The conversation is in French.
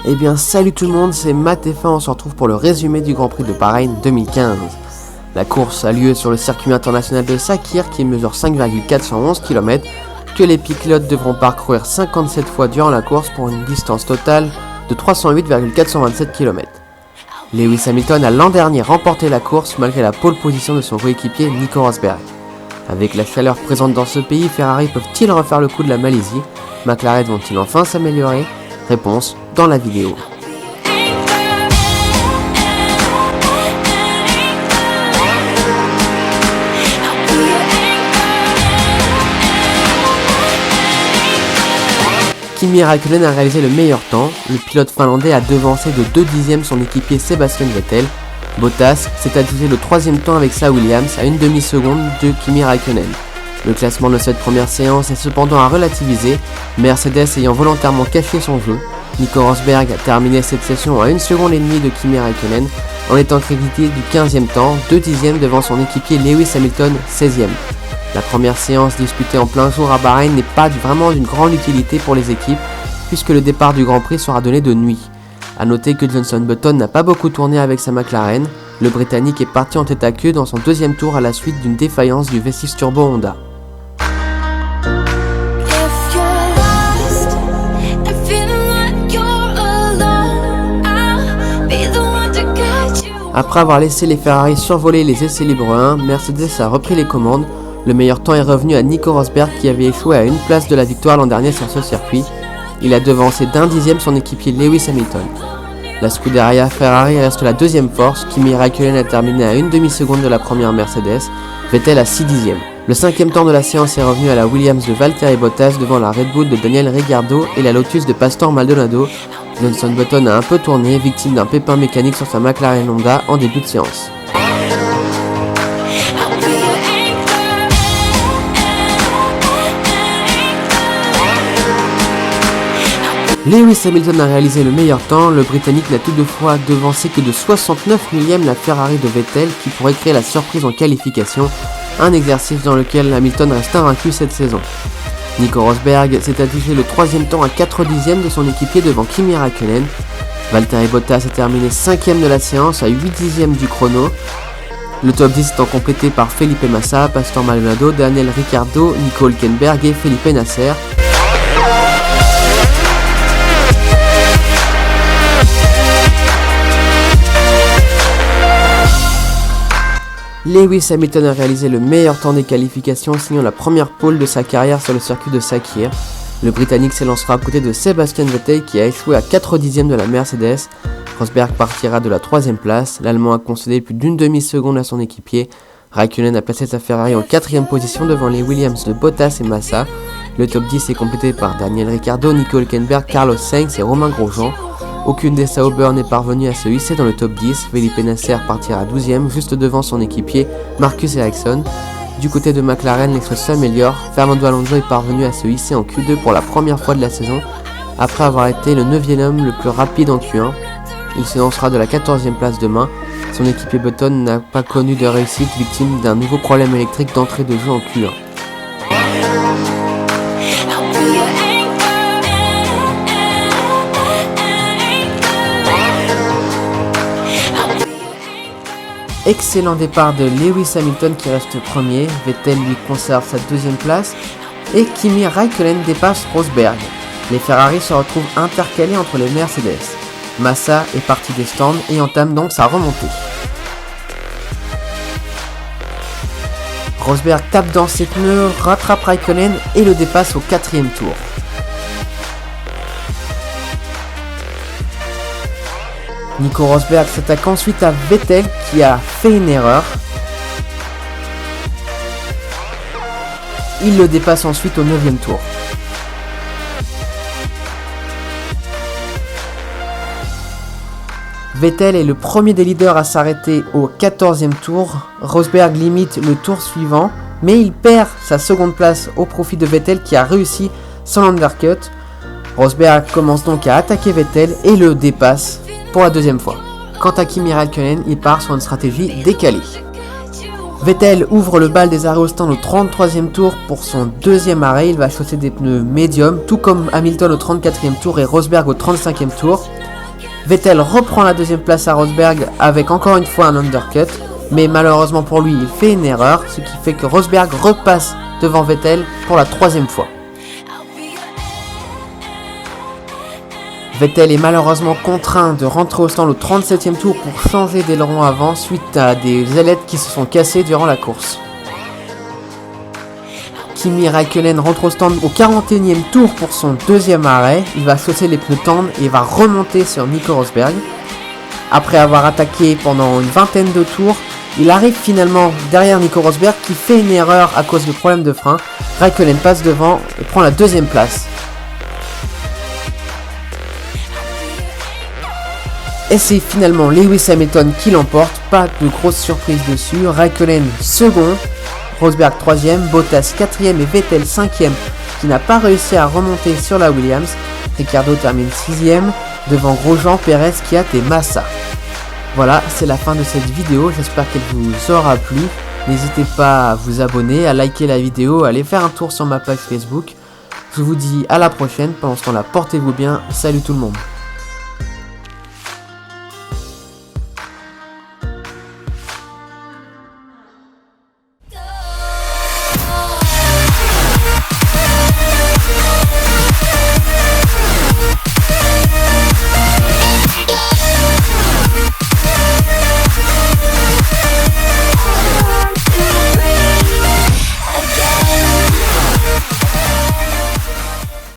Eh bien salut tout le monde, c'est Matt et on se retrouve pour le résumé du Grand Prix de Bahreïn 2015. La course a lieu sur le circuit international de Sakhir qui mesure 5,411 km que les pilotes devront parcourir 57 fois durant la course pour une distance totale de 308,427 km. Lewis Hamilton a l'an dernier remporté la course malgré la pole position de son coéquipier Nico Rosberg. Avec la chaleur présente dans ce pays, Ferrari peuvent-ils refaire le coup de la Malaisie? McLaren vont-ils enfin s'améliorer? Réponse dans la vidéo. Kimi Räikkönen a réalisé le meilleur temps. Le pilote finlandais a devancé de 2 dixièmes son équipier Sebastian Vettel. Bottas s'est adjugé le 3e temps avec sa Williams à une demi-seconde de Kimi Räikkönen. Le classement de cette première séance est cependant à relativiser, Mercedes ayant volontairement caché son jeu. Nico Rosberg a terminé cette session à 1 seconde et demie de Kimi Räikkönen en étant crédité du 15e temps, 2 dixièmes devant son équipier Lewis Hamilton 16e. La première séance disputée en plein jour à Bahreïn n'est pas vraiment d'une grande utilité pour les équipes puisque le départ du Grand Prix sera donné de nuit. A noter que Jenson Button n'a pas beaucoup tourné avec sa McLaren, le Britannique est parti en tête à queue dans son 2e tour à la suite d'une défaillance du V6 Turbo Honda. Après avoir laissé les Ferrari survoler les essais libres 1, Mercedes a repris les commandes. Le meilleur temps est revenu à Nico Rosberg qui avait échoué à une place de la victoire l'an dernier sur ce circuit. Il a devancé d'1 dixième son équipier Lewis Hamilton. La Scuderia Ferrari reste la 2e force, Kimi Räikkönen a terminé à une demi-seconde de la première Mercedes, Vettel à 6 dixièmes. Le 5e temps de la séance est revenu à la Williams de Valtteri Bottas devant la Red Bull de Daniel Ricciardo et la Lotus de Pastor Maldonado. Jenson Button a un peu tourné, victime d'un pépin mécanique sur sa McLaren Honda en début de séance. Lewis Hamilton a réalisé le meilleur temps, le Britannique n'a toutefois devancé que de 69 millièmes la Ferrari de Vettel qui pourrait créer la surprise en qualification, un exercice dans lequel Hamilton reste invaincu cette saison. Nico Rosberg s'est adjugé le 3e temps à 4 dixièmes de son équipier devant Kimi Räikkönen. Valtteri Bottas a terminé 5e de la séance à 8 dixièmes du chrono. Le top 10 étant complété par Felipe Massa, Pastor Maldonado, Daniel Ricciardo, Nico Hülkenberg et Felipe Nasser. Lewis Hamilton a réalisé le meilleur temps des qualifications, signant la première pole de sa carrière sur le circuit de Sakhir. Le Britannique s'élancera à côté de Sebastian Vettel qui a échoué à 4 dixièmes de la Mercedes. Rosberg partira de la 3e place, l'Allemand a concédé plus d'une demi-seconde à son équipier. Räikkönen a placé sa Ferrari en 4e position devant les Williams de Bottas et Massa. Le top 10 est complété par Daniel Ricciardo, Nico Hülkenberg, Carlos Sainz et Romain Grosjean. Aucune des Sauber n'est parvenue à se hisser dans le top 10, Felipe Nasser partira 12e juste devant son équipier Marcus Ericsson. Du côté de McLaren, les choses s'améliorent, Fernando Alonso est parvenu à se hisser en Q2 pour la première fois de la saison, après avoir été le 9e homme le plus rapide en Q1. Il se lancera de la 14e place demain, son équipier Button n'a pas connu de réussite, victime d'un nouveau problème électrique d'entrée de jeu en Q1. Excellent départ de Lewis Hamilton qui reste premier, Vettel lui conserve sa 2e place et Kimi Räikkönen dépasse Rosberg. Les Ferrari se retrouvent intercalés entre les Mercedes. Massa est parti des stands et entame donc sa remontée. Rosberg tape dans ses pneus, rattrape Räikkönen et le dépasse au 4e tour. Nico Rosberg s'attaque ensuite à Vettel qui a fait une erreur. Il le dépasse ensuite au 9e tour. Vettel est le premier des leaders à s'arrêter au 14e tour. Rosberg limite le tour suivant, mais il perd sa 2e place au profit de Vettel qui a réussi son undercut. Rosberg commence donc à attaquer Vettel et le dépasse pour la 2e fois. Quant à Kimi Räikkönen, il part sur une stratégie décalée. Vettel ouvre le bal des arrêts au stand au 33e tour pour son 2e arrêt. Il va chausser des pneus médiums, tout comme Hamilton au 34e tour et Rosberg au 35e tour. Vettel reprend la deuxième place à Rosberg avec encore une fois un undercut, mais malheureusement pour lui il fait une erreur, ce qui fait que Rosberg repasse devant Vettel pour la troisième fois. Vettel est malheureusement contraint de rentrer au stand au 37e tour pour changer d'aileron avant suite à des ailettes qui se sont cassées durant la course. Kimi Räikkönen rentre au stand au 41e tour pour son deuxième arrêt. Il va sauter les pneus tendres et va remonter sur Nico Rosberg. Après avoir attaqué pendant une vingtaine de tours, il arrive finalement derrière Nico Rosberg qui fait une erreur à cause de problèmes de frein. Räikkönen passe devant et prend la deuxième place. Et c'est finalement Lewis Hamilton qui l'emporte, pas de grosse surprise dessus. Räikkönen second, Rosberg 3ème, Bottas 4ème et Vettel 5ème qui n'a pas réussi à remonter sur la Williams. Ricciardo termine 6ème devant Grosjean, Perez, Kvyat et Massa. Voilà, c'est la fin de cette vidéo, j'espère qu'elle vous aura plu. N'hésitez pas à vous abonner, à liker la vidéo, à aller faire un tour sur ma page Facebook. Je vous dis à la prochaine, pendant ce temps-là, portez-vous bien, salut tout le monde.